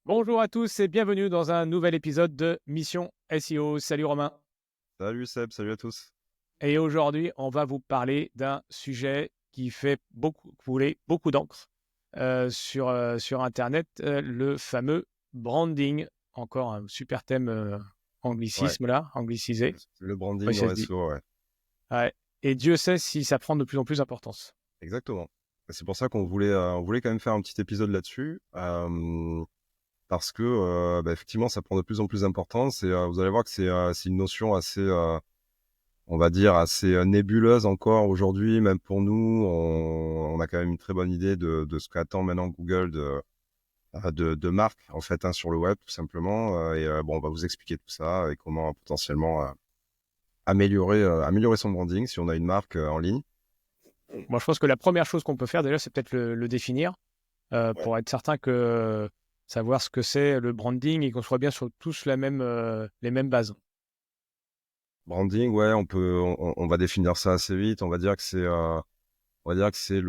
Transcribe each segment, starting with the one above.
Bonjour à tous et bienvenue dans un nouvel épisode de Mission SEO. Salut Romain. Salut Seb, salut à tous. Et aujourd'hui, on va vous parler d'un sujet qui fait couler beaucoup d'encre sur Internet, le fameux branding. Encore un super thème Ouais, anglicisme là, anglicisé. le Oui, branding ça en se dit. SEO, ouais, Ouais. Et Dieu sait si ça prend de plus en plus d'importance. exactement. C'est pour ça qu'on voulait quand même faire un petit épisode là-dessus, parce que effectivement, ça prend de plus en plus d'importance et vous allez voir que c'est une notion assez, on va dire, assez nébuleuse encore aujourd'hui, même pour nous. On a quand même une très bonne idée de ce qu'attend maintenant Google de marques en fait sur le web tout simplement. Bon, on va vous expliquer tout ça et comment potentiellement améliorer son branding si on a une marque en ligne. Moi, je pense que la première chose qu'on peut faire déjà, c'est peut-être le définir Ouais. pour être certain que savoir ce que c'est le branding et qu'on soit bien sur tous les mêmes bases. Branding, ouais, on va définir ça assez vite. On va dire que c'est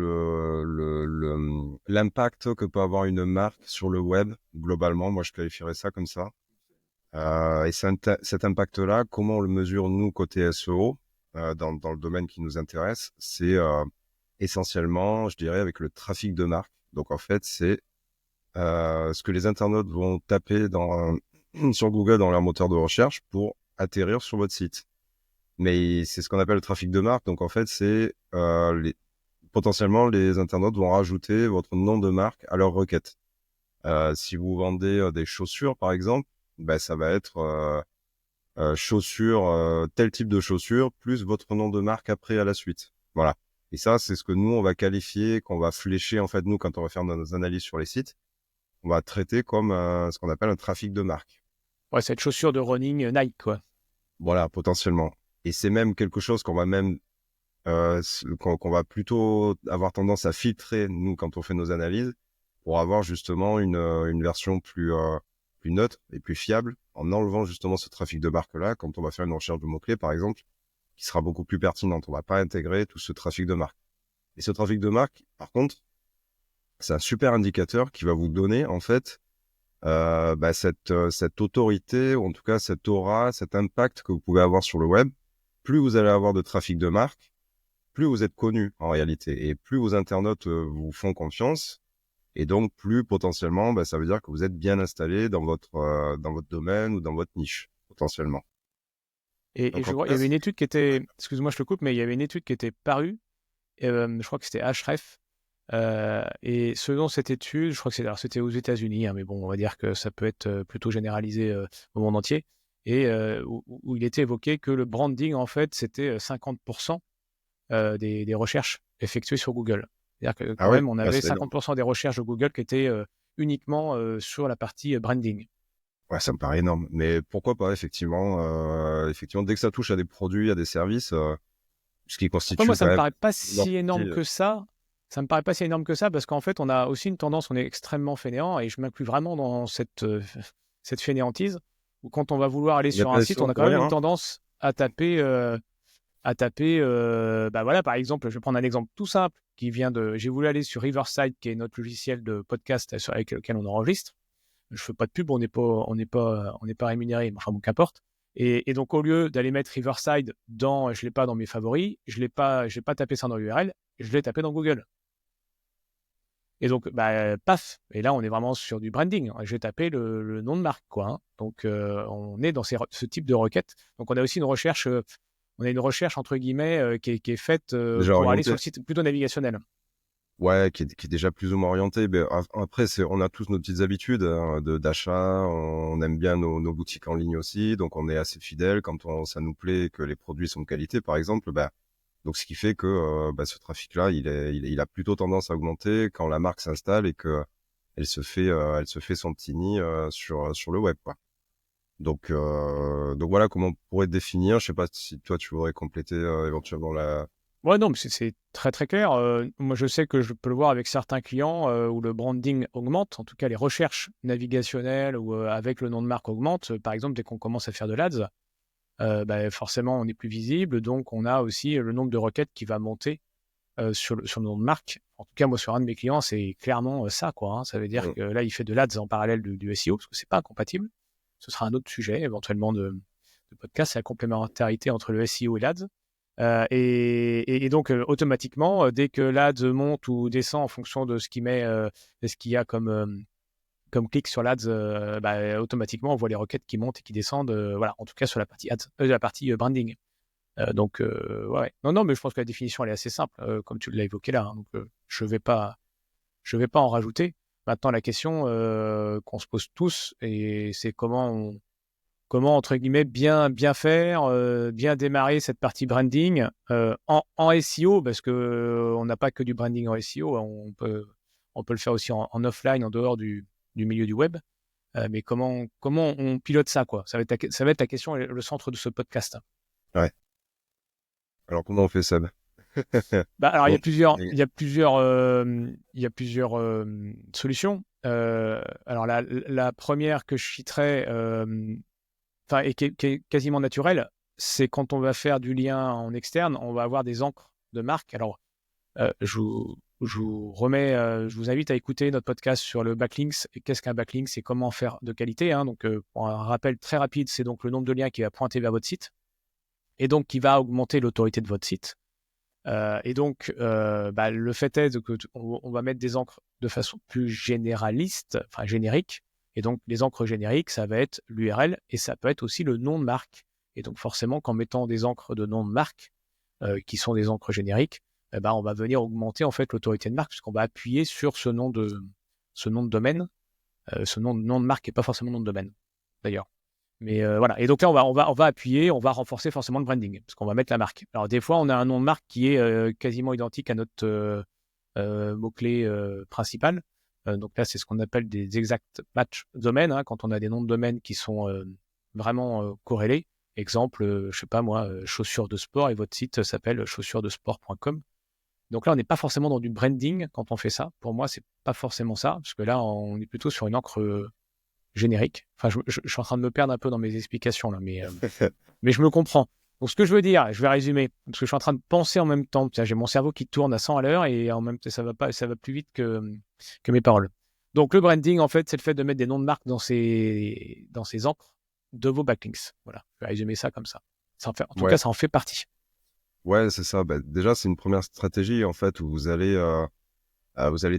l'impact que peut avoir une marque sur le web globalement. Moi, je qualifierais ça comme ça. Et cet impact-là, comment on le mesure nous côté SEO dans le domaine qui nous intéresse, c'est essentiellement, je dirais, avec le trafic de marque. Donc en fait, c'est ce que les internautes vont taper sur Google dans leur moteur de recherche pour atterrir sur votre site. Mais c'est ce qu'on appelle le trafic de marque. Donc en fait, c'est potentiellement les internautes vont rajouter votre nom de marque à leur requête. Si vous vendez des chaussures, par exemple, ça va être chaussures, tel type de chaussures, plus votre nom de marque après à la suite. Voilà. Et ça, c'est ce que nous, on va qualifier, qu'on va flécher, en fait, nous, quand on va faire nos analyses sur les sites, on va traiter comme ce qu'on appelle un trafic de marque. Ouais, cette chaussure de running Nike, quoi. Voilà, potentiellement. Et c'est même quelque chose qu'on va même qu'on va plutôt avoir tendance à filtrer nous quand on fait nos analyses pour avoir justement une version plus neutre et plus fiable en enlevant justement ce trafic de marque là quand on va faire une recherche de mots clés par exemple qui sera beaucoup plus pertinente. On va pas intégrer tout ce trafic de marque. Et ce trafic de marque, par contre, c'est un super indicateur qui va vous donner en fait cette autorité, ou en tout cas cette aura, cet impact que vous pouvez avoir sur le web. Plus vous allez avoir de trafic de marque, plus vous êtes connu en réalité, et plus vos internautes vous font confiance, et donc plus potentiellement, ça veut dire que vous êtes bien installé dans votre domaine ou dans votre niche, potentiellement. Et Donc en je tout vois, il y cas, avait une étude qui était, excuse-moi, je te coupe, mais il y avait une étude qui était parue, je crois que c'était Ahrefs, et selon cette étude, je crois que c'était aux États-Unis, hein, mais bon, on va dire que ça peut être plutôt généralisé au monde entier, et où il était évoqué que le branding, en fait, c'était 50% des recherches effectuées sur Google. C'est-à-dire que ah quand oui, même, on avait c'est énorme. 50% des recherches de Google qui étaient uniquement sur la partie branding. Ouais, ça me paraît énorme. Mais pourquoi pas, effectivement, effectivement, dès que ça touche à des produits, à des services, ce qui Après, moi, constitue ça quand me même paraît pas une grande si partie. énorme que ça. Ça me paraît pas si énorme que ça parce qu'en fait, on a aussi une tendance, on est extrêmement fainéant et je m'inclus vraiment dans cette fainéantise où quand on va vouloir aller Il n'y a sur un pas site, SEO on a quand pour même rien, une hein. tendance à taper, bah voilà, par exemple, je vais prendre un exemple tout simple qui vient de, j'ai voulu aller sur Riverside, qui est notre logiciel de podcast avec lequel on enregistre. Je fais pas de pub, on n'est pas rémunéré, mais enfin bon, qu'importe. Et donc au lieu d'aller mettre Riverside dans, je l'ai pas dans mes favoris, je l'ai pas tapé ça dans l'URL, je l'ai tapé dans Google. Et donc, bah, paf. Et là, on est vraiment sur du branding. J'ai tapé le nom de marque, quoi, hein. Donc, on est dans ce type de requête. Donc, on a aussi on a une recherche entre guillemets qui est faite Déjà pour aller sur orienté. le site plutôt navigationnel. Ouais, qui est déjà plus ou moins orienté. Ben, après, on a tous nos petites habitudes d'achat. On aime bien nos boutiques en ligne aussi, donc on est assez fidèle quand ça nous plaît et que les produits sont de qualité, par exemple. Donc ce qui fait que ce trafic-là, il a plutôt tendance à augmenter quand la marque s'installe et que elle se fait son petit nid sur le web, quoi. Donc voilà comment on pourrait définir. Je sais pas si toi tu voudrais compléter éventuellement la. Ouais, non, mais c'est très très clair. Moi, je sais que je peux le voir avec certains clients où le branding augmente, en tout cas les recherches navigationnelles ou avec le nom de marque augmentent. Par exemple, dès qu'on commence à faire de l'ADS, bah, forcément, on est plus visible, donc on a aussi le nombre de requêtes qui va monter sur le nom de marque En tout cas, moi, sur un de mes clients, c'est clairement ça, quoi. Ça veut dire que là, il fait de l'Ads en parallèle du SEO, parce que c'est pas incompatible. Ce sera un autre sujet, éventuellement, de podcast, c'est la complémentarité entre le SEO et l'Ads. Et donc, automatiquement, dès que l'Ads monte ou descend en fonction de ce qu'il met, de ce qu'il y a comme clic sur l'Ads, automatiquement, on voit les requêtes qui montent et qui descendent, voilà, en tout cas sur la partie Ads, la partie branding. Donc, ouais. Non, mais je pense que la définition, elle est assez simple, comme tu l'as évoqué là. Donc, je vais pas en rajouter. Maintenant, la question qu'on se pose tous, et c'est comment entre guillemets bien faire, bien démarrer cette partie branding en SEO, parce que on n'a pas que du branding en SEO, on peut le faire aussi en offline, en dehors du milieu du web. Mais comment on pilote ça, quoi. Ça va être la question, le centre de ce podcast. Ouais. Alors, comment on fait ça? Alors, il y Bon, a plusieurs solutions. Alors, la première que je citerai, et qui est quasiment naturelle, c'est quand on va faire du lien en externe, on va avoir des encres de marque. Alors, je vous invite à écouter notre podcast sur le backlinks. Et qu'est-ce qu'un backlink? C'est comment faire de qualité, hein. Donc, pour un rappel très rapide, c'est donc le nombre de liens qui va pointer vers votre site et donc qui va augmenter l'autorité de votre site. Et donc, le fait est qu'on va mettre des encres de façon plus généraliste, enfin générique. Et donc, les encres génériques, ça va être l'URL et ça peut être aussi le nom de marque. Et donc, forcément, qu'en mettant des encres de nom de marque, qui sont des encres génériques, on va venir augmenter en fait l'autorité de marque, puisqu'on va appuyer sur ce nom de domaine. Ce nom de marque n'est pas forcément nom de domaine, d'ailleurs. Mais voilà. Et donc là, on va appuyer, on va renforcer forcément le branding, parce qu'on va mettre la marque. Alors des fois, on a un nom de marque qui est quasiment identique à notre mot-clé principal. Donc là, c'est ce qu'on appelle des exact match domaines, hein, quand on a des noms de domaine qui sont vraiment corrélés. Exemple, je sais pas moi, chaussures de sport, et votre site s'appelle chaussuresdesport.com. Donc là, on n'est pas forcément dans du branding quand on fait ça. Pour moi, c'est pas forcément ça, parce que là, on est plutôt sur une encre générique. Enfin, je suis en train de me perdre un peu dans mes explications là, mais je me comprends. Donc, ce que je veux dire, je vais résumer, parce que je suis en train de penser en même temps. J'ai mon cerveau qui tourne à 100 à l'heure et en même temps, ça va plus vite que mes paroles. Donc, le branding, en fait, c'est le fait de mettre des noms de marque dans ces encres de vos backlinks. Voilà, je vais résumer ça comme ça. En tout cas, ça en fait partie. Ouais, c'est ça. Déjà, c'est une première stratégie en fait où vous allez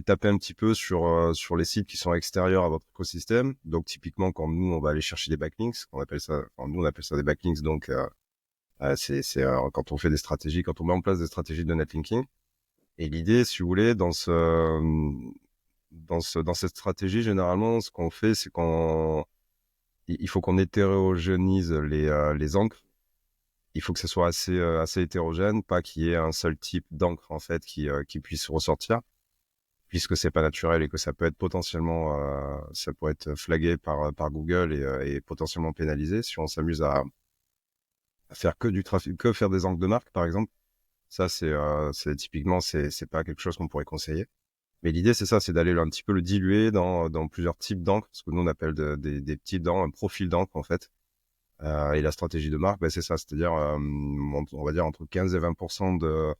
taper un petit peu sur les sites qui sont extérieurs à votre écosystème. Donc typiquement, quand nous on va aller chercher des backlinks, nous on appelle ça des backlinks. Donc c'est quand on fait des stratégies, quand on met en place des stratégies de netlinking. Et l'idée, si vous voulez, dans cette stratégie, généralement, ce qu'on fait, c'est il faut qu'on hétérogénise les encres. Il faut que ce soit assez hétérogène, pas qu'il y ait un seul type d'encre en fait qui puisse ressortir, puisque c'est pas naturel et que ça peut être potentiellement ça pourrait être flagué par Google et potentiellement pénalisé si on s'amuse à faire que du trafic, que faire des encres de marque par exemple. Ça c'est typiquement c'est pas quelque chose qu'on pourrait conseiller. Mais l'idée c'est ça, c'est d'aller un petit peu le diluer dans plusieurs types d'encre, ce que nous on appelle des types d'encre, un profil d'encre en fait. Et la stratégie de marque, c'est ça, c'est-à-dire on va dire entre 15 et 20%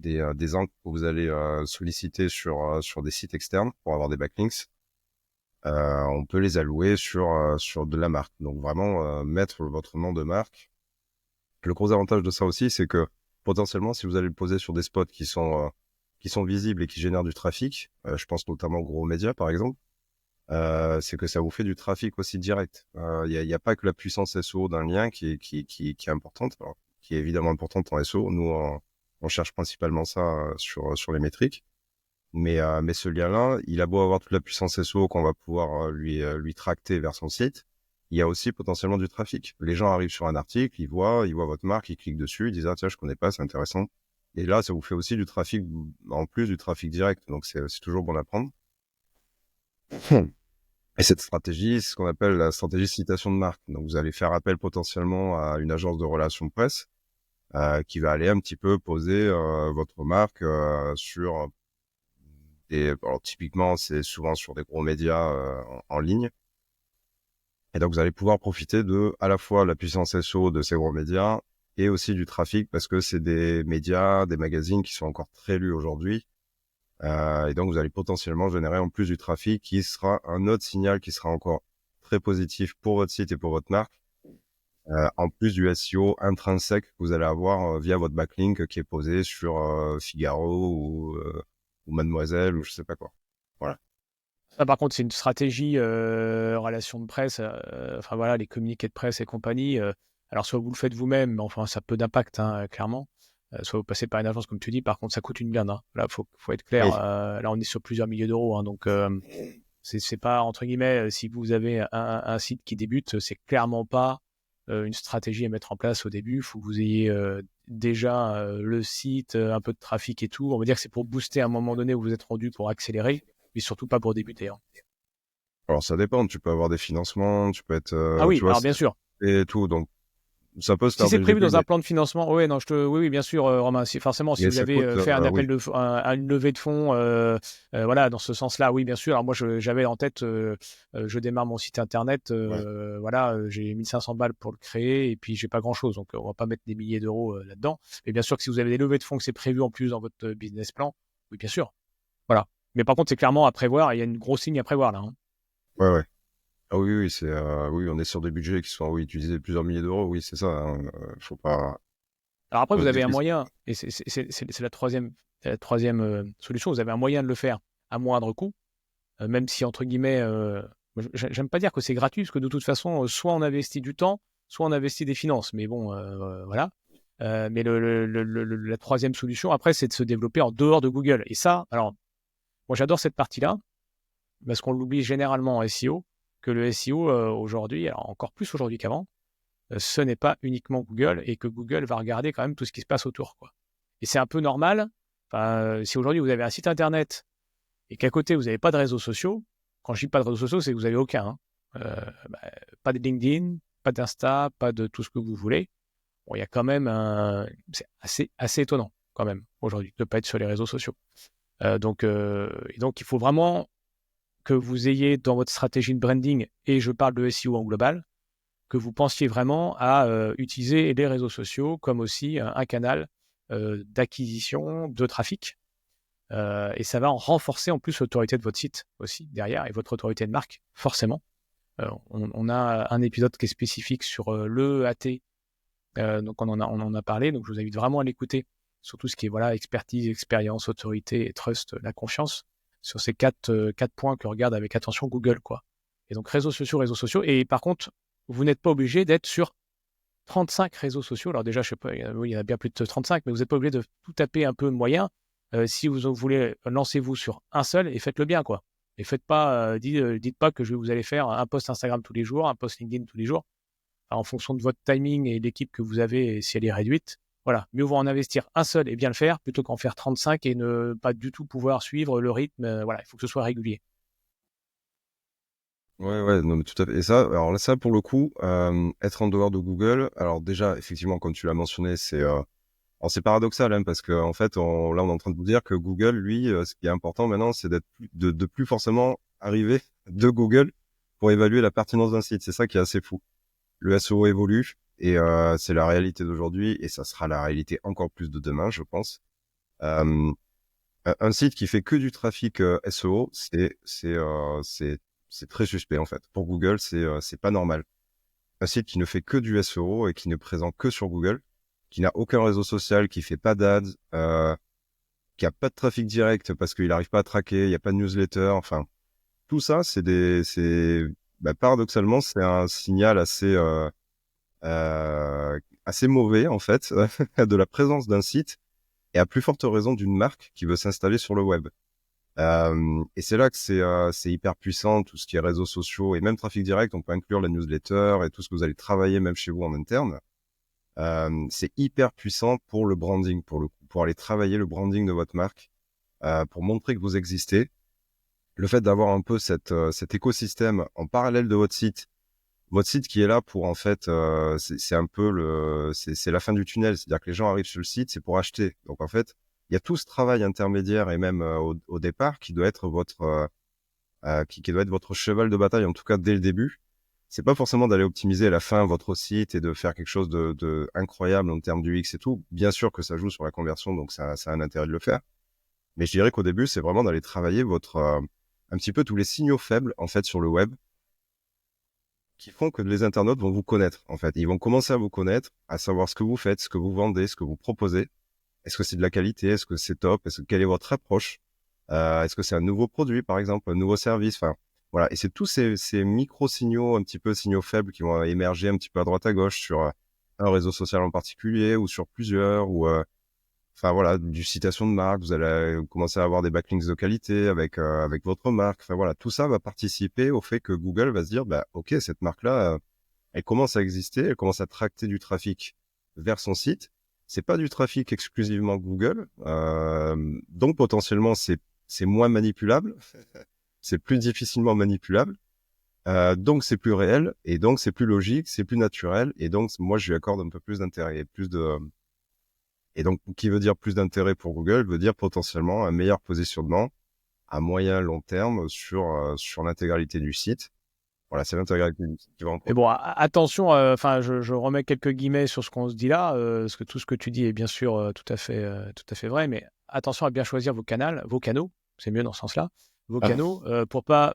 des encres que vous allez solliciter sur des sites externes pour avoir des backlinks, on peut les allouer sur de la marque. Donc vraiment mettre votre nom de marque. Le gros avantage de ça aussi, c'est que potentiellement, si vous allez le poser sur des spots qui sont visibles et qui génèrent du trafic, je pense notamment aux gros médias par exemple, c'est que ça vous fait du trafic aussi direct. Il y a pas que la puissance SEO d'un lien qui est importante, alors, qui est évidemment importante en SEO. Nous, on cherche principalement ça sur les métriques. Mais ce lien-là, il a beau avoir toute la puissance SEO qu'on va pouvoir lui tracter vers son site, il y a aussi potentiellement du trafic. Les gens arrivent sur un article, ils voient votre marque, ils cliquent dessus, ils disent ah tiens je connais pas, c'est intéressant. Et là, ça vous fait aussi du trafic en plus du trafic direct. Donc c'est toujours bon à prendre. Et cette stratégie, c'est ce qu'on appelle la stratégie citation de marque. Donc, vous allez faire appel potentiellement à une agence de relations presse qui va aller un petit peu poser votre marque sur alors typiquement, c'est souvent sur des gros médias en ligne. Et donc, vous allez pouvoir profiter de à la fois la puissance SEO de ces gros médias et aussi du trafic parce que c'est des médias, des magazines qui sont encore très lus aujourd'hui. Et donc, vous allez potentiellement générer en plus du trafic qui sera un autre signal qui sera encore très positif pour votre site et pour votre marque. En plus du SEO intrinsèque que vous allez avoir via votre backlink qui est posé sur Figaro ou Mademoiselle ou je sais pas quoi. Voilà. Ça, par contre, c'est une stratégie relation de presse. Enfin voilà, les communiqués de presse et compagnie. Alors soit vous le faites vous-même, mais enfin ça a peu d'impact, hein, clairement. Soit vous passez par une agence, comme tu dis. Par contre, ça coûte une blinde. Hein. Là, faut être clair. Oui. Là, on est sur plusieurs milliers d'euros. Hein, donc c'est pas entre guillemets. Si vous avez un site qui débute, c'est clairement pas une stratégie à mettre en place au début. Il faut que vous ayez déjà le site, un peu de trafic et tout. On va dire que c'est pour booster à un moment donné où vous êtes rendu pour accélérer, mais surtout pas pour débuter. Hein. Alors, ça dépend. Tu peux avoir des financements, tu peux être, Ah tu oui, vois, alors bien sûr. et tout. Donc, ça peut se Si faire c'est dès le prévu début, dans un plan de financement, ouais, non, oui, oui, bien sûr, Romain. Forcément, si mais vous ça avez coûte, fait un appel oui. à une levée de fonds, voilà, dans ce sens-là, oui, bien sûr. Alors moi, j'avais en tête, je démarre mon site internet, Ouais. voilà, j'ai 1500 balles pour le créer et puis j'ai pas grand-chose, donc on va pas mettre des milliers d'euros là-dedans. Mais bien sûr que si vous avez des levées de fonds que c'est prévu en plus dans votre business plan, oui, bien sûr, voilà. Mais par contre, c'est clairement à prévoir. Il y a une grosse ligne à prévoir là. Hein. Ouais, ouais. Ah oui, oui, oui, on est sur des budgets qui sont, oui, tu disais plusieurs milliers d'euros. Oui, c'est ça. Hein. Faut pas. Alors après, vous avez un Difficile. moyen, et c'est la troisième solution. Vous avez un moyen de le faire à moindre coût. Même si entre guillemets, j'aime pas dire que c'est gratuit, parce que de toute façon, soit on investit du temps, soit on investit des finances. Mais bon, voilà. Mais la troisième solution, après, c'est de se développer en dehors de Google. Et ça, alors, moi j'adore cette partie-là, parce qu'on l'oublie généralement en SEO, que le SEO aujourd'hui, alors encore plus aujourd'hui qu'avant, ce n'est pas uniquement Google, et que Google va regarder quand même tout ce qui se passe autour, quoi. Et c'est un peu normal. Enfin, si aujourd'hui vous avez un site internet et qu'à côté, vous n'avez pas de réseaux sociaux, quand je dis pas de réseaux sociaux, c'est que vous n'avez aucun. Hein. Bah, pas de LinkedIn, pas d'Insta, pas de tout ce que vous voulez. Bon, il y a quand même un... C'est assez étonnant, quand même, aujourd'hui, de ne pas être sur les réseaux sociaux. Et donc, il faut vraiment que vous ayez dans votre stratégie de branding, et je parle de SEO en global, que vous pensiez vraiment à utiliser les réseaux sociaux comme aussi un canal d'acquisition de trafic. Et ça va en renforcer en plus l'autorité de votre site aussi derrière et votre autorité de marque, forcément. On a un épisode qui est spécifique sur le AT, donc on en a parlé, donc je vous invite vraiment à l'écouter sur tout ce qui est voilà, expertise, expérience, autorité et trust, la confiance, sur ces quatre points que regarde avec attention Google, quoi. Et donc réseaux sociaux, et par contre, vous n'êtes pas obligé d'être sur 35 réseaux sociaux. Alors déjà, je sais pas, oui, il y en a bien plus de 35, mais vous n'êtes pas obligé de tout taper un peu moyen. Si vous voulez, lancez-vous sur un seul et faites-le bien, quoi. Et faites pas, dites pas que vous allez faire un post Instagram tous les jours, un post LinkedIn tous les jours. Enfin, en fonction de votre timing et l'équipe que vous avez, et si elle est réduite, voilà, mieux vaut en investir un seul et bien le faire plutôt qu'en faire 35 et ne pas du tout pouvoir suivre le rythme. Voilà, il faut que ce soit régulier. Ouais, ouais, non, mais tout à fait. Et ça, alors là, ça, pour le coup, être en dehors de Google, alors déjà, effectivement, comme tu l'as mentionné, alors c'est paradoxal, hein, parce que en fait, là, on est en train de vous dire que Google, lui, ce qui est important maintenant, c'est de plus forcément arriver de Google pour évaluer la pertinence d'un site. C'est ça qui est assez fou. Le SEO évolue et c'est la réalité d'aujourd'hui et ça sera la réalité encore plus de demain, je pense. Euh, un site qui fait que du trafic SEO, c'est très suspect en fait. Pour Google, c'est pas normal. Un site qui ne fait que du SEO et qui ne présente que sur Google, qui n'a aucun réseau social, qui fait pas d'ads, qui a pas de trafic direct parce qu'il n'arrive pas à traquer, il y a pas de newsletter, enfin tout ça, paradoxalement, c'est un signal assez mauvais en fait de la présence d'un site et à plus forte raison d'une marque qui veut s'installer sur le web. Et c'est là que c'est hyper puissant, tout ce qui est réseaux sociaux et même trafic direct. On peut inclure la newsletter et tout ce que vous allez travailler même chez vous en interne. C'est hyper puissant pour le branding, pour aller travailler le branding de votre marque, pour montrer que vous existez. Le fait d'avoir un peu cet écosystème en parallèle de votre site qui est là pour en fait, c'est un peu c'est la fin du tunnel. C'est-à-dire que les gens arrivent sur le site, c'est pour acheter. Donc en fait, il y a tout ce travail intermédiaire et même au départ qui doit être qui doit être votre cheval de bataille, en tout cas dès le début. C'est pas forcément d'aller optimiser à la fin votre site et de faire quelque chose de incroyable en termes du X et tout. Bien sûr que ça joue sur la conversion, donc ça a un intérêt de le faire. Mais je dirais qu'au début, c'est vraiment d'aller travailler un petit peu tous les signaux faibles, en fait, sur le web, qui font que les internautes vont vous connaître, en fait. Ils vont commencer à vous connaître, à savoir ce que vous faites, ce que vous vendez, ce que vous proposez. Est-ce que c'est de la qualité? Est-ce que c'est top? Quelle est votre approche? Est-ce que c'est un nouveau produit, par exemple, un nouveau service? Enfin, voilà. Et c'est tous ces micro-signaux, un petit peu signaux faibles qui vont émerger un petit peu à droite à gauche sur un réseau social en particulier ou sur plusieurs ou enfin voilà, du citation de marque, vous allez commencer à avoir des backlinks de qualité avec votre marque. Enfin voilà, tout ça va participer au fait que Google va se dire, bah ok, cette marque-là, elle commence à exister, elle commence à tracter du trafic vers son site. C'est pas du trafic exclusivement Google, donc potentiellement c'est moins manipulable, c'est plus difficilement manipulable, donc c'est plus réel et donc c'est plus logique, c'est plus naturel et donc moi je lui accorde un peu plus d'intérêt, et donc, qui veut dire plus d'intérêt pour Google, veut dire potentiellement un meilleur positionnement à moyen long terme sur l'intégralité du site. Voilà, c'est l'intégralité du site qui va en Mais compte. bon, attention, enfin, je remets quelques guillemets sur ce qu'on se dit là, parce que tout ce que tu dis est bien sûr tout à fait vrai, mais attention à bien choisir vos canaux, c'est mieux dans ce sens-là, vos Ah, canaux, pour pas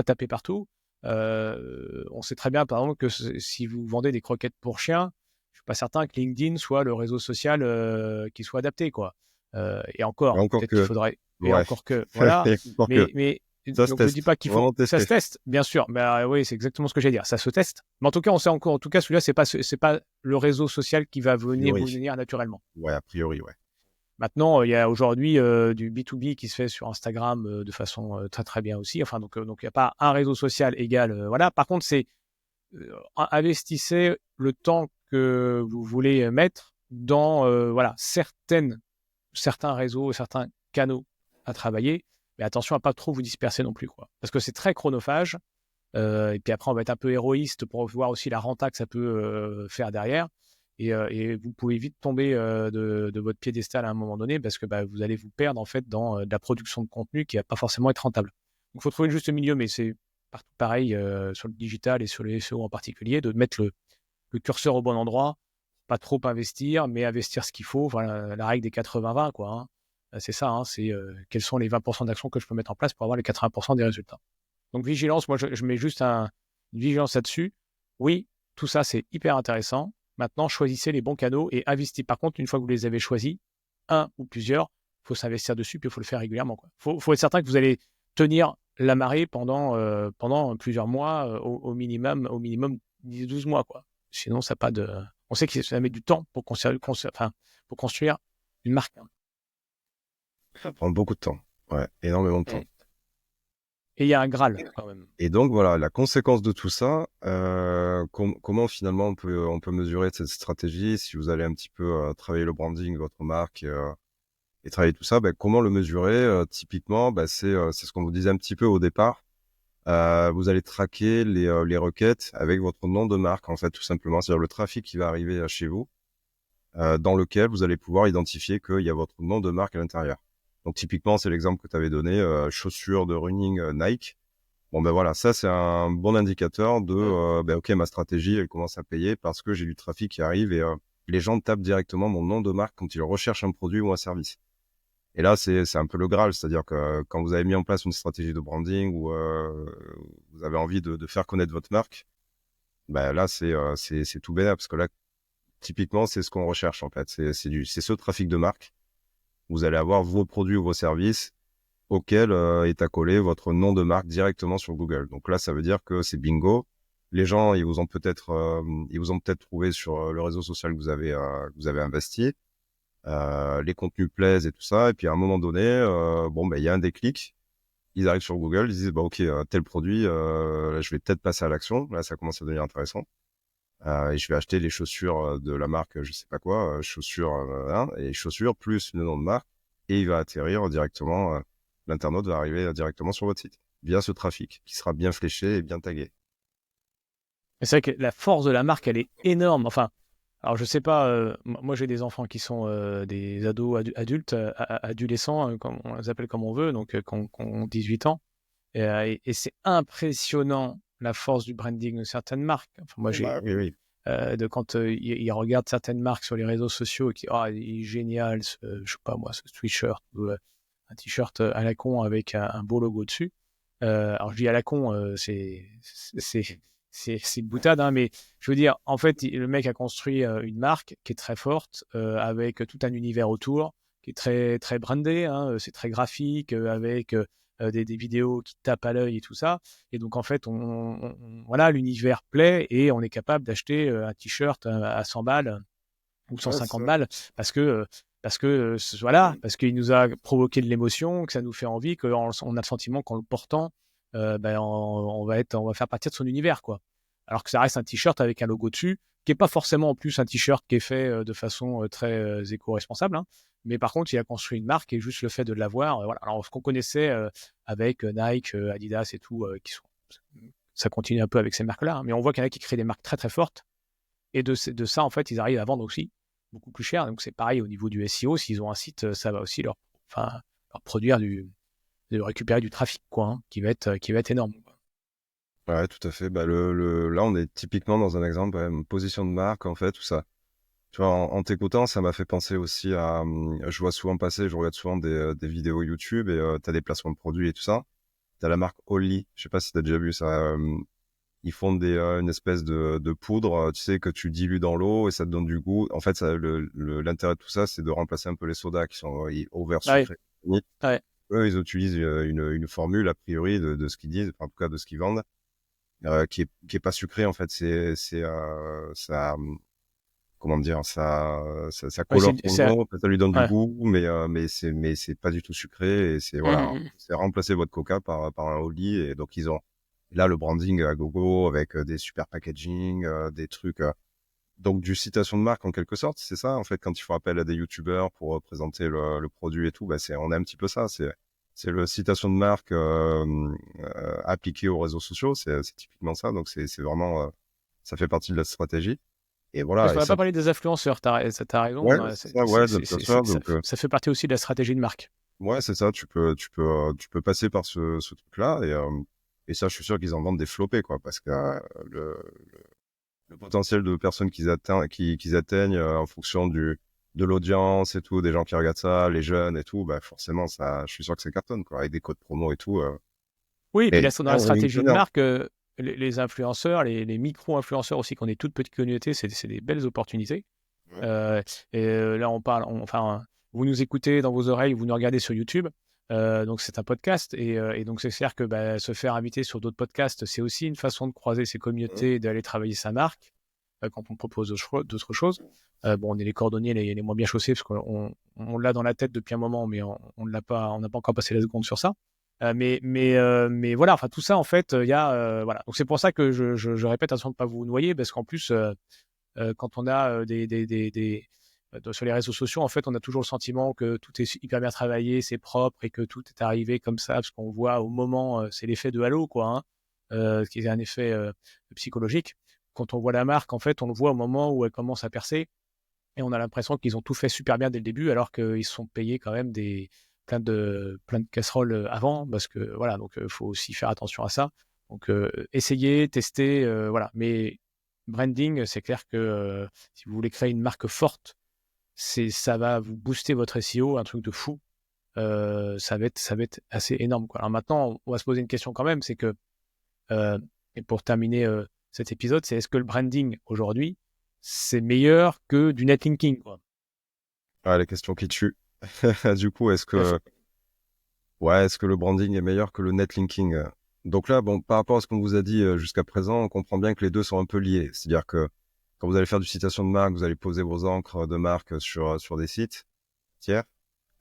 taper partout. On sait très bien, par exemple, que si vous vendez des croquettes pour chiens, je suis pas certain que LinkedIn soit le réseau social qui soit adapté, quoi. Et et encore, encore peut-être qu'il que, faudrait, et ouais, encore que, voilà. et encore que, Mais ça se donc je dis teste, pas qu'il faut, vraiment ça se tester. teste, bien sûr. Mais oui, c'est exactement ce que j'allais dire. Ça se teste. Mais en tout cas, on sait encore. En tout cas, celui-là, c'est pas le réseau social qui va A vous priori. venir naturellement. Ouais, a priori, ouais. Maintenant, il y a aujourd'hui du B2B qui se fait sur Instagram de façon très très bien aussi. Enfin, donc il n'y a pas un réseau social égal. Voilà. Par contre, c'est investissez le temps que vous voulez mettre dans voilà certains réseaux, certains canaux à travailler. Mais attention à pas trop vous disperser non plus, quoi. Parce que c'est très chronophage. Et puis après, on va être un peu héroïste pour voir aussi la renta que ça peut faire derrière. Et vous pouvez vite tomber de votre piédestal à un moment donné parce que bah, vous allez vous perdre en fait dans de la production de contenu qui va pas forcément être rentable. Donc, il faut trouver le juste milieu, mais c'est partout pareil sur le digital et sur les SEO en particulier, de mettre le curseur au bon endroit, pas trop investir, mais investir ce qu'il faut. Voilà, la règle des 80-20, quoi. Hein. C'est ça, hein, c'est quels sont les 20% d'actions que je peux mettre en place pour avoir les 80% des résultats. Donc vigilance, moi je mets juste une vigilance là-dessus. Oui, tout ça c'est hyper intéressant. Maintenant, choisissez les bons canaux et investissez. Par contre, une fois que vous les avez choisis, un ou plusieurs, il faut s'investir dessus, puis il faut le faire régulièrement. Il faut être certain que vous allez tenir la marée pendant plusieurs mois, au minimum 10-12 mois. Quoi. Sinon, ça n'a pas de. On sait que ça met du temps pour pour construire une marque. Hein. Ça prend beaucoup de temps. Ouais, énormément de temps. Et il y a un Graal quand même. Et donc voilà, la conséquence de tout ça, comment finalement on peut mesurer cette stratégie si vous allez un petit peu travailler le branding, votre marque et travailler tout ça, ben, comment le mesurer typiquement, ben, c'est ce qu'on vous disait un petit peu au départ. Vous allez traquer les requêtes avec votre nom de marque en fait tout simplement, c'est-à-dire le trafic qui va arriver chez vous, dans lequel vous allez pouvoir identifier qu'il y a votre nom de marque à l'intérieur. Donc typiquement, c'est l'exemple que tu avais donné, chaussures de running Nike. Bon ben voilà, ça c'est un bon indicateur de ben ok, ma stratégie elle commence à payer parce que j'ai du trafic qui arrive et les gens tapent directement mon nom de marque quand ils recherchent un produit ou un service. Et là c'est un peu le Graal, c'est-à-dire que quand vous avez mis en place une stratégie de branding ou vous avez envie de faire connaître votre marque, ben là c'est tout bénef parce que là typiquement c'est ce qu'on recherche en fait, c'est ce trafic de marque. Vous allez avoir vos produits ou vos services auquel est accolé votre nom de marque directement sur Google. Donc là, ça veut dire que c'est bingo. Les gens, ils vous ont peut-être trouvé sur le réseau social que vous avez investi. Les contenus plaisent et tout ça. Et puis à un moment donné, bon, ben il y a un déclic. Ils arrivent sur Google, ils disent, bah ok, tel produit, là, je vais peut-être passer à l'action. Là, ça commence à devenir intéressant. Et je vais acheter les chaussures de la marque, je sais pas quoi, chaussures, hein, et chaussures plus le nom de marque, et il va atterrir directement, l'internaute va arriver directement sur votre site, via ce trafic, qui sera bien fléché et bien tagué. Et c'est vrai que la force de la marque, elle est énorme. Enfin, alors je sais pas, moi j'ai des enfants qui sont des ados, adultes, adolescents, comme on les appelle comme on veut, donc qui ont 18 ans. Et c'est impressionnant la force du branding de certaines marques. Enfin, moi, Bah oui, oui. de quand ils regardent certaines marques sur les réseaux sociaux et qui il est génial, je sais pas moi, ce sweatshirt ou un t-shirt à la con avec un beau logo dessus. Alors je dis à la con, c'est une boutade, hein, mais je veux dire, en fait, le mec a construit une marque qui est très forte, avec tout un univers autour, qui est très, très brandé, hein, c'est très graphique, avec des vidéos qui tapent à l'œil et tout ça. Et donc, en fait, voilà, l'univers plaît et on est capable d'acheter un t-shirt à 100 balles ou Ouais, c'est 150 ça. balles voilà, parce qu'il nous a provoqué de l'émotion, que ça nous fait envie, qu'on on a le sentiment qu'en le portant, on va faire partie de son univers, quoi. Alors que ça reste un t-shirt avec un logo dessus, qui est pas forcément en plus un t-shirt qui est fait de façon très éco-responsable, hein. Mais par contre, il a construit une marque et juste le fait de l'avoir, voilà. Alors ce qu'on connaissait avec Nike, Adidas et tout, ça continue un peu avec ces marques-là, hein. Mais on voit qu'il y en a qui créent des marques très très fortes et de ça, en fait, ils arrivent à vendre aussi beaucoup plus cher. Donc, c'est pareil au niveau du SEO. S'ils ont un site, ça va aussi leur produire de récupérer du trafic, quoi, hein, qui va être énorme. Ouais, tout à fait. Bah, là, on est typiquement dans un exemple, ouais, une position de marque, en fait, tout ça. Tu vois, en t'écoutant, ça m'a fait penser aussi à, je vois souvent passer, je regarde souvent des vidéos YouTube et t'as des placements de produits et tout ça. T'as la marque Olly, je sais pas si t'as déjà vu ça. Ils font une espèce de poudre, tu sais, que tu dilues dans l'eau et ça te donne du goût. En fait, l'intérêt de tout ça, c'est de remplacer un peu les sodas qui sont over Ah ouais, sucrés. ouais. Eux, ils utilisent une formule, a priori, de ce qu'ils disent, enfin, en tout cas de ce qu'ils vendent, qui est pas sucré, en fait. Ça, comment dire, ça Ouais, colore ton eau, ça lui donne du ouais. goût, mais c'est pas du tout sucré et c'est, voilà, Mm, mm. c'est remplacer votre Coca par un Oli et donc ils ont là le branding à gogo avec des super packaging, des trucs, donc du citation de marque en quelque sorte, c'est ça en fait quand il faut appel à des youtubeurs pour présenter le produit et tout, bah on est un petit peu ça, c'est le citation de marque appliqué aux réseaux sociaux, c'est typiquement ça, donc c'est vraiment ça fait partie de la stratégie et Parce voilà qu'on et n'a ça. pas parlé des influenceurs, t'as Ouais, raison. c'est ça, ouais, bien sûr. Donc, Ça fait partie aussi de la stratégie de marque. ouais, c'est ça. Tu peux passer par ce truc-là et ça, je suis sûr qu'ils en vendent des flopés, quoi, parce que le potentiel de personnes qu'ils atteignent en fonction de l'audience et tout, des gens qui regardent ça, les jeunes et tout, bah forcément, ça, je suis sûr que ça cartonne, quoi, avec des codes promo et tout. Oui, et puis Mais là, dans la on est stratégie de preneur. marque, les influenceurs, les micro-influenceurs aussi, qu'on est toute petite communauté, c'est des belles opportunités. Ouais. Euh, là, enfin, vous nous écoutez dans vos oreilles, vous nous regardez sur YouTube. Donc, c'est un podcast. Et donc, c'est clair que se faire inviter sur d'autres podcasts, c'est aussi une façon de croiser ses Mhm. communautés et d'aller travailler sa marque quand on propose d'autres choses. Bon, on est les cordonniers les moins bien chaussés parce qu'on l'a dans la tête depuis un moment, mais on l'a pas, on n'a pas encore passé la seconde sur ça. Mais voilà, enfin tout ça en fait, il y a voilà. Donc c'est pour ça que je répète attention de ne pas vous noyer parce qu'en plus quand on a sur les réseaux sociaux, en fait, on a toujours le sentiment que tout est hyper bien travaillé, c'est propre et que tout est arrivé comme ça, parce qu'on voit au moment, c'est l'effet de halo, quoi, hein, qui est un effet psychologique. Quand on voit la marque, en fait, on le voit au moment où elle commence à percer et on a l'impression qu'ils ont tout fait super bien dès le début, alors qu'ils se sont payés quand même plein de casseroles avant, parce que voilà, donc il faut aussi faire attention à ça. Donc essayer, tester, voilà. Mais branding, c'est clair que si vous voulez créer une marque forte, ça va vous booster votre SEO, un truc de fou. Ça va être assez énorme, quoi. Alors maintenant, on va se poser une question quand même, c'est que, et pour terminer cet épisode, c'est est-ce que le branding aujourd'hui, c'est meilleur que du netlinking, quoi. Ah, les questions qui tuent. Du coup, Euh, est-ce que le branding est meilleur que le netlinking? Donc là, bon, par rapport à ce qu'on vous a dit jusqu'à présent, on comprend bien que les deux sont un peu liés. C'est-à-dire que quand vous allez faire du citation de marque, vous allez poser vos encres de marque sur des sites tiers,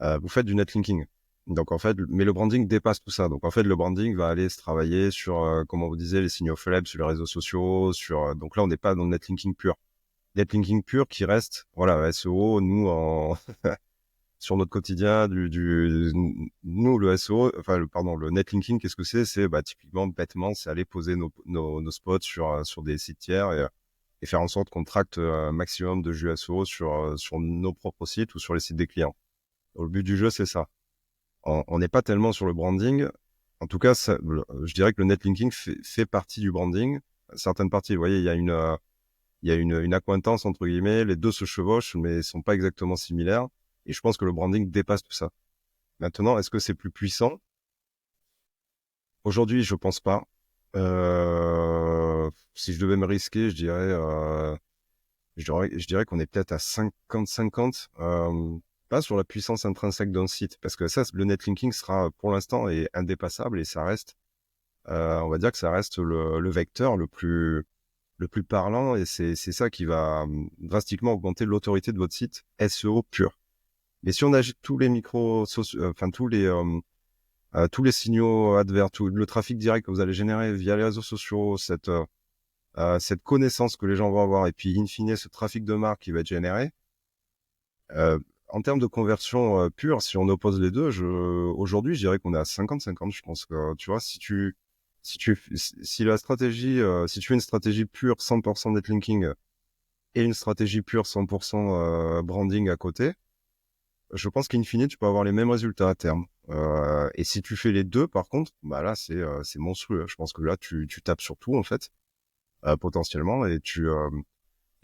vous faites du netlinking. Donc en fait, mais le branding dépasse tout ça. Donc en fait, le branding va aller se travailler sur, comme on vous disait, les signaux faibles sur les réseaux sociaux. Donc là, on n'est pas dans le netlinking pur. Netlinking pur qui reste, voilà, SEO, nous sur notre quotidien nous le SEO, enfin pardon, le netlinking, qu'est-ce que c'est bah typiquement bêtement c'est aller poser nos spots sur des sites tiers et faire en sorte qu'on tracte un maximum de jus SEO sur nos propres sites ou sur les sites des clients. Donc, le but du jeu, c'est ça. On n'est pas tellement sur le branding. En tout cas, je dirais que le netlinking fait partie du branding. Certaines parties, vous voyez, il y a il y a une accointance entre guillemets, les deux se chevauchent, mais sont pas exactement similaires. Et je pense que le branding dépasse tout ça. Maintenant, est-ce que c'est plus puissant? Aujourd'hui, je pense pas. Si je devais me risquer, je dirais qu'on est peut-être à 50-50, pas sur la puissance intrinsèque d'un site, parce que ça, le netlinking sera pour l'instant est indépassable et ça reste, on va dire que ça reste le vecteur le plus parlant et c'est ça qui va drastiquement augmenter l'autorité de votre site SEO pur. Mais si on agite tous les enfin tous les signaux adverts, tout le trafic direct que vous allez générer via les réseaux sociaux, cette connaissance que les gens vont avoir et puis in fine ce trafic de marque qui va être généré, en termes de conversion pure, si on oppose les deux, aujourd'hui je dirais qu'on est à 50-50. Je pense que tu vois, si la stratégie, si tu fais une stratégie pure 100% netlinking et une stratégie pure 100% branding à côté, je pense qu'in fine tu peux avoir les mêmes résultats à terme. Et si tu fais les deux, par contre, bah là c'est monstrueux. Je pense que là tu tapes sur tout en fait. Potentiellement et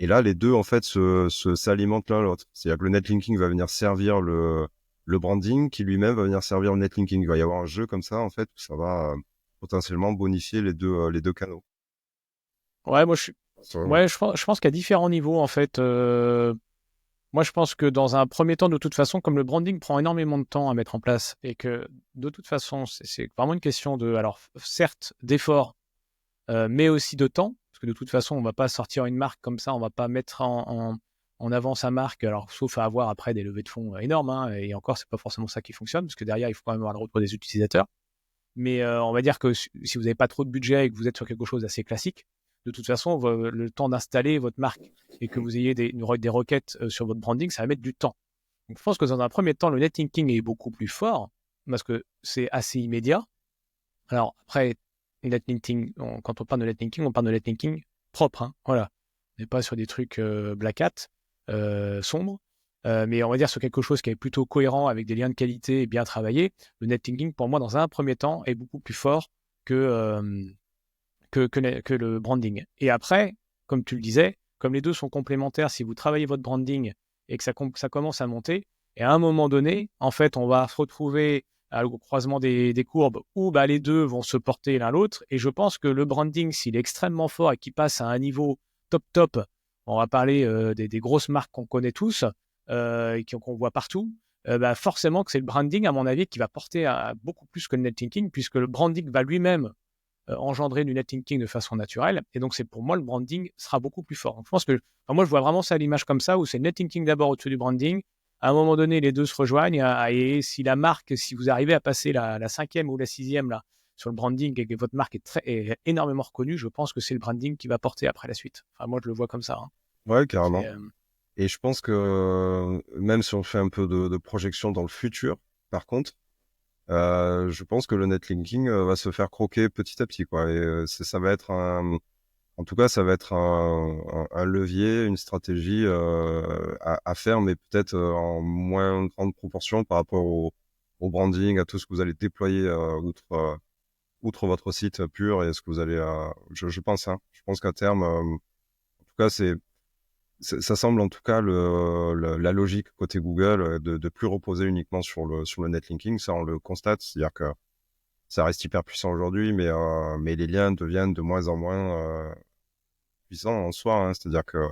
là les deux en fait s'alimentent l'un l'autre. C'est-à-dire que le netlinking va venir servir le branding qui lui-même va venir servir le netlinking. Il va y avoir un jeu comme ça en fait où ça va potentiellement bonifier les deux canaux. Ouais, Ça, je pense qu'à différents niveaux, en fait, moi, je pense que dans un premier temps, de toute façon, comme le branding prend énormément de temps à mettre en place et que de toute façon, c'est vraiment une question de, alors, certes, d'effort, mais aussi de temps, parce que de toute façon, on va pas sortir une marque comme ça, on va pas mettre en avant sa marque, alors sauf à avoir après des levées de fonds énormes, hein, et encore, c'est pas forcément ça qui fonctionne, parce que derrière, il faut quand même avoir le retour des utilisateurs. Mais on va dire que si vous n'avez pas trop de budget et que vous êtes sur quelque chose d'assez classique, de toute façon, le temps d'installer votre marque et que vous ayez des requêtes sur votre branding, ça va mettre du temps. Donc, je pense que dans un premier temps, le netlinking est beaucoup plus fort parce que c'est assez immédiat. Alors après, netlinking, quand on parle de netlinking, on parle de netlinking propre. Hein, voilà. On n'est pas sur des trucs black hat, sombres. Mais on va dire sur quelque chose qui est plutôt cohérent avec des liens de qualité et bien travaillé. Le netlinking, pour moi, dans un premier temps, est beaucoup plus fort que le branding. Et après, comme tu le disais, comme les deux sont complémentaires, si vous travaillez votre branding et que ça commence à monter, et à un moment donné, en fait, on va se retrouver au croisement des courbes où bah, les deux vont se porter l'un l'autre. Et je pense que le branding, s'il est extrêmement fort et qu'il passe à un niveau top, on va parler des grosses marques qu'on connaît tous et qu'on voit partout, bah, forcément que c'est le branding, à mon avis, qui va porter à beaucoup plus que le netlinking, puisque le branding va lui-même engendrer du netlinking de façon naturelle. Et donc, c'est pour moi, le branding sera beaucoup plus fort. Donc, je pense que, enfin, moi, je vois vraiment ça à l'image comme ça, où c'est le netlinking d'abord au-dessus du branding. À un moment donné, les deux se rejoignent. Et si la marque, si vous arrivez à passer la cinquième ou la sixième là, sur le branding et que votre marque est énormément reconnue, je pense que c'est le branding qui va porter après la suite. Enfin, moi, je le vois comme ça. Hein. ouais, carrément. C'est, Et je pense que même si on fait un peu de projection dans le futur, par contre, je pense que le netlinking va se faire croquer petit à petit, quoi. Et ça va être en tout cas, ça va être un levier, une stratégie à faire, mais peut-être en moins grande proportion par rapport au branding, à tout ce que vous allez déployer outre votre site pur et ce que vous allez. Je pense, hein. Je pense qu'à terme, en tout cas, ça semble en tout cas la logique côté Google de plus reposer uniquement sur le netlinking. Ça, on le constate, c'est-à-dire que ça reste hyper puissant aujourd'hui, mais les liens deviennent de moins en moins puissants en soi. Hein. C'est-à-dire que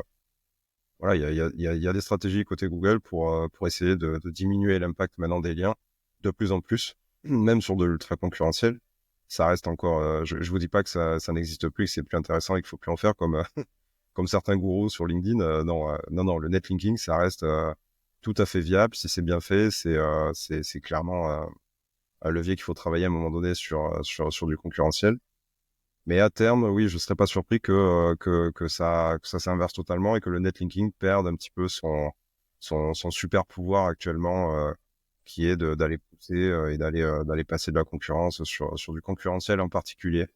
voilà, il y a des stratégies côté Google pour essayer de diminuer l'impact maintenant des liens de plus en plus, même sur de l'ultra concurrentiel. Ça reste encore, je vous dis pas que ça n'existe plus, que c'est plus intéressant et qu'il faut plus en faire comme certains gourous sur LinkedIn. Non, le netlinking, ça reste tout à fait viable. Si c'est bien fait, c'est clairement un levier qu'il faut travailler à un moment donné sur du concurrentiel. Mais à terme, oui, je serais pas surpris que ça s'inverse totalement et que le netlinking perde un petit peu son super pouvoir actuellement, qui est d'aller pousser et d'aller passer de la concurrence sur du concurrentiel en particulier.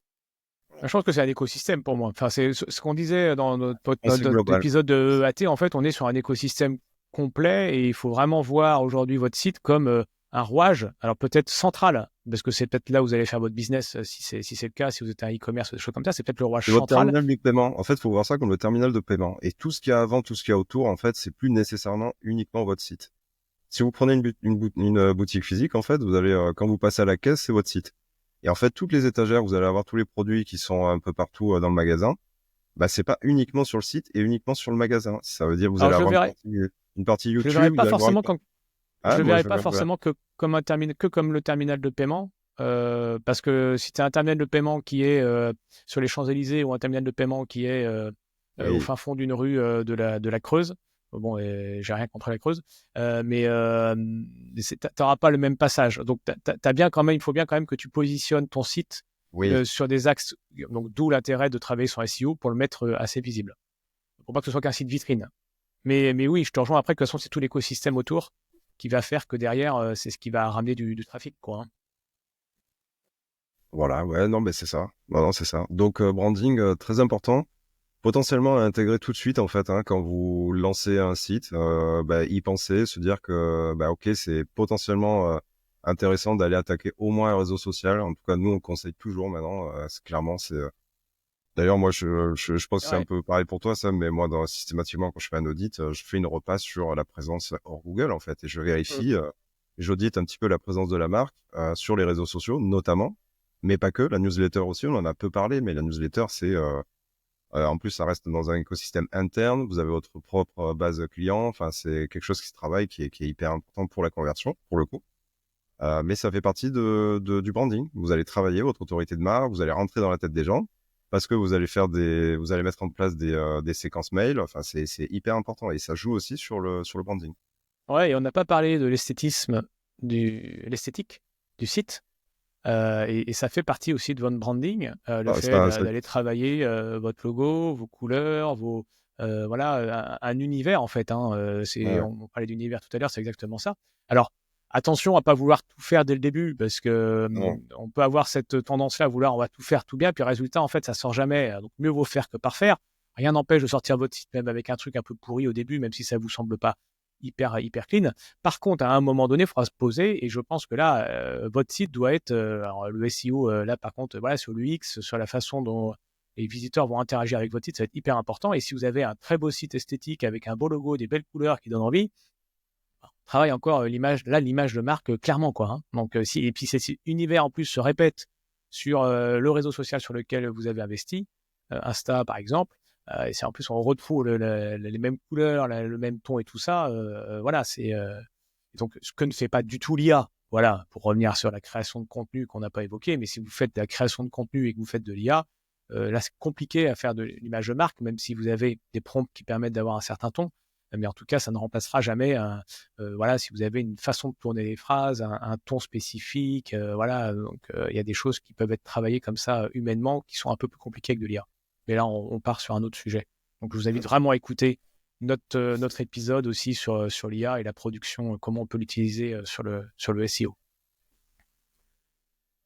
je pense que c'est un écosystème pour moi. Enfin, c'est ce qu'on disait dans C'est notre global. épisode de EAT. En fait, on est sur un écosystème complet et il faut vraiment voir aujourd'hui votre site comme un rouage, alors peut-être central, parce que c'est peut-être là où vous allez faire votre business, si c'est le cas, si vous êtes un e-commerce, des choses comme ça, c'est peut-être le rouage C'est votre central. terminal du paiement. En fait, il faut voir ça comme le terminal de paiement. Et tout ce qu'il y a avant, tout ce qu'il y a autour, en fait, c'est plus nécessairement uniquement votre site. Si vous prenez une boutique physique, en fait, vous allez, quand vous passez à la caisse, c'est votre site. Et en fait, toutes les étagères, vous allez avoir tous les produits qui sont un peu partout dans le magasin. Bah, c'est pas uniquement sur le site et uniquement sur le magasin. Ça veut dire que vous Alors allez avoir une partie je le verrai YouTube, vous pas allez avoir forcément comme ah, je le moi, verrai je pas vais forcément que comme le terminal de paiement, parce que si tu as un terminal de paiement qui est sur les Champs-Élysées ou un terminal de paiement qui est au oui, fin fond d'une rue de la Creuse, bon, j'ai rien contre la Creuse, mais tu n'auras pas le même passage. Donc, il faut bien quand même que tu positionnes ton site oui. sur des axes, donc d'où l'intérêt de travailler sur SEO pour le mettre assez visible. Pour pas que ce soit qu'un site vitrine. Mais oui, je te rejoins après que de toute façon, c'est tout l'écosystème autour qui va faire que derrière, c'est ce qui va ramener du trafic, quoi. Hein. Voilà, ouais, non, mais c'est ça. Non, non, c'est ça. Donc, branding, très important. Potentiellement à intégrer tout de suite, en fait, hein, quand vous lancez un site, bah, y penser, se dire que, bah, ok, c'est potentiellement intéressant d'aller attaquer au moins un réseau social. En tout cas, nous, on conseille toujours maintenant. Clairement, c'est. D'ailleurs, moi, je pense que c'est un Ouais. peu pareil pour toi, ça, mais moi, systématiquement, quand je fais un audit, je fais une repasse sur la présence hors Google, en fait, et je Mm. vérifie, j'audite un petit peu la présence de la marque sur les réseaux sociaux, notamment, mais pas que. La newsletter aussi, on en a peu parlé, mais la newsletter, c'est en plus, ça reste dans un écosystème interne. Vous avez votre propre base client. Enfin, c'est quelque chose qui se travaille, qui est hyper important pour la conversion, pour le coup. Mais ça fait partie du branding. Vous allez travailler votre autorité de marque, vous allez rentrer dans la tête des gens parce que vous allez mettre en place des séquences mail. Enfin, c'est hyper important et ça joue aussi sur le branding. Ouais, et on n'a pas parlé de l'esthétique du site. Et ça fait partie aussi de votre branding, le Ah, fait d'aller travailler votre logo, vos couleurs, voilà, un univers en fait. Hein, ouais, ouais. on parlait d'univers tout à l'heure, c'est exactement ça. Alors, attention à pas vouloir tout faire dès le début, parce que Non. on peut avoir cette tendance-là à vouloir, on va tout faire tout bien, puis le résultat, en fait, ça sort jamais. Donc, mieux vaut faire que parfaire. Rien n'empêche de sortir votre site même avec un truc un peu pourri au début, même si ça vous semble pas hyper clean. Par contre, à un moment donné, il faudra se poser et je pense que là, votre site doit être, alors le SEO, là par contre, voilà, sur l'UX, sur la façon dont les visiteurs vont interagir avec votre site, ça va être hyper important. Et si vous avez un très beau site esthétique avec un beau logo, des belles couleurs qui donnent envie, travaille encore l'image de marque clairement, quoi. Hein. Donc, et puis cet univers en plus se répète sur le réseau social sur lequel vous avez investi, Insta par exemple, et c'est en plus on retrouve les mêmes couleurs, le même ton et tout ça. Voilà, donc ce que ne fait pas du tout l'IA. Voilà, pour revenir sur la création de contenu qu'on n'a pas évoqué, mais si vous faites de la création de contenu et que vous faites de l'IA, là c'est compliqué à faire de l'image de marque, même si vous avez des prompts qui permettent d'avoir un certain ton. Mais en tout cas, ça ne remplacera jamais voilà, si vous avez une façon de tourner les phrases, un ton spécifique, voilà, donc il y a des choses qui peuvent être travaillées comme ça humainement, qui sont un peu plus compliquées avec de l'IA. Mais là, on part sur un autre sujet. Donc je vous invite vraiment à écouter notre épisode aussi sur l'IA et la production, comment on peut l'utiliser sur le SEO.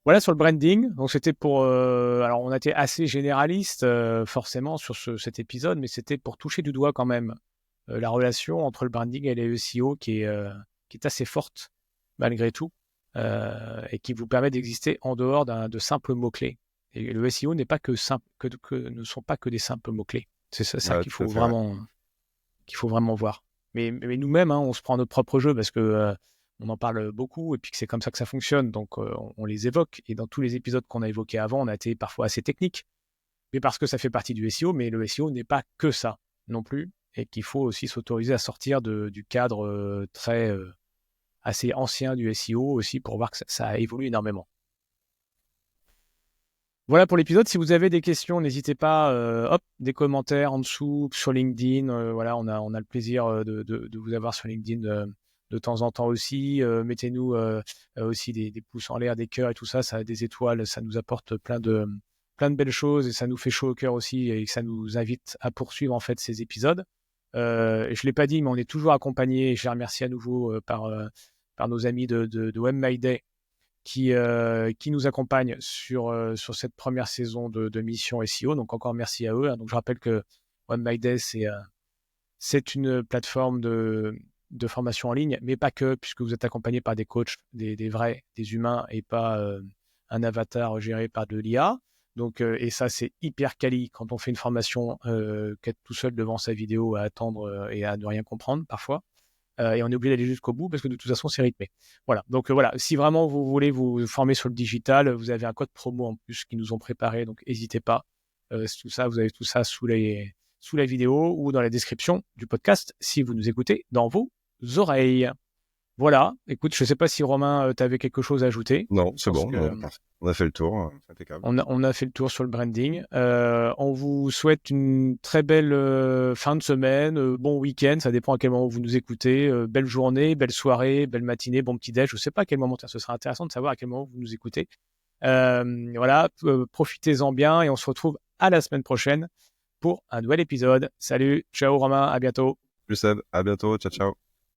Voilà sur le branding. Donc c'était pour, alors on a été assez généraliste forcément sur cet épisode, mais c'était pour toucher du doigt quand même la relation entre le branding et les SEO qui est assez forte malgré tout et qui vous permet d'exister en dehors de simples mots-clés. Et le SEO n'est pas que simple, ne sont pas que des simples mots-clés. C'est ça Ouais, tout à fait, ouais. qu'il faut vraiment voir. Mais nous-mêmes, hein, on se prend notre propre jeu parce que on en parle beaucoup et puis que c'est comme ça que ça fonctionne. Donc on les évoque. Et dans tous les épisodes qu'on a évoqués avant, on a été parfois assez technique. Mais parce que ça fait partie du SEO, mais le SEO n'est pas que ça non plus. Et qu'il faut aussi s'autoriser à sortir du cadre très assez ancien du SEO aussi pour voir que ça évolue énormément. Voilà pour l'épisode. Si vous avez des questions, n'hésitez pas, hop, des commentaires en dessous sur LinkedIn. Voilà, on a le plaisir de vous avoir sur LinkedIn de temps en temps aussi. Mettez-nous aussi des pouces en l'air, des cœurs et tout ça, des étoiles, ça nous apporte plein de belles choses et ça nous fait chaud au cœur aussi et ça nous invite à poursuivre en fait ces épisodes. Je l'ai pas dit, mais on est toujours accompagné et je les remercie à nouveau par nos amis de WebMyDay qui nous accompagnent sur cette première saison de Mission SEO. Donc encore merci à eux. Hein. Donc je rappelle que One My Day, c'est une plateforme de formation en ligne, mais pas que, puisque vous êtes accompagné par des coachs, des vrais, des humains, et pas un avatar géré par de l'IA. Donc, et ça, c'est hyper quali quand on fait une formation qu'être tout seul devant sa vidéo à attendre et à ne rien comprendre parfois. Et on est obligé d'aller jusqu'au bout parce que de toute façon, c'est rythmé. Voilà. Donc voilà, si vraiment vous voulez vous former sur le digital, vous avez un code promo en plus qu'ils nous ont préparé, donc n'hésitez pas. Tout ça, vous avez tout ça sous la vidéo ou dans la description du podcast si vous nous écoutez dans vos oreilles. Voilà. Écoute, je ne sais pas si Romain, tu avais quelque chose à ajouter. Non, c'est bon. Que, on a fait le tour. C'est impeccable. on a fait le tour sur le branding. On vous souhaite une très belle fin de semaine, bon week-end. Ça dépend à quel moment vous nous écoutez. Belle journée, belle soirée, belle matinée, bon petit-déj. Je ne sais pas à quel moment. Ce sera intéressant de savoir à quel moment vous nous écoutez. Voilà. Profitez-en bien et on se retrouve à la semaine prochaine pour un nouvel épisode. Salut, ciao Romain, à bientôt. Plus Seb, à bientôt. Ciao, ciao.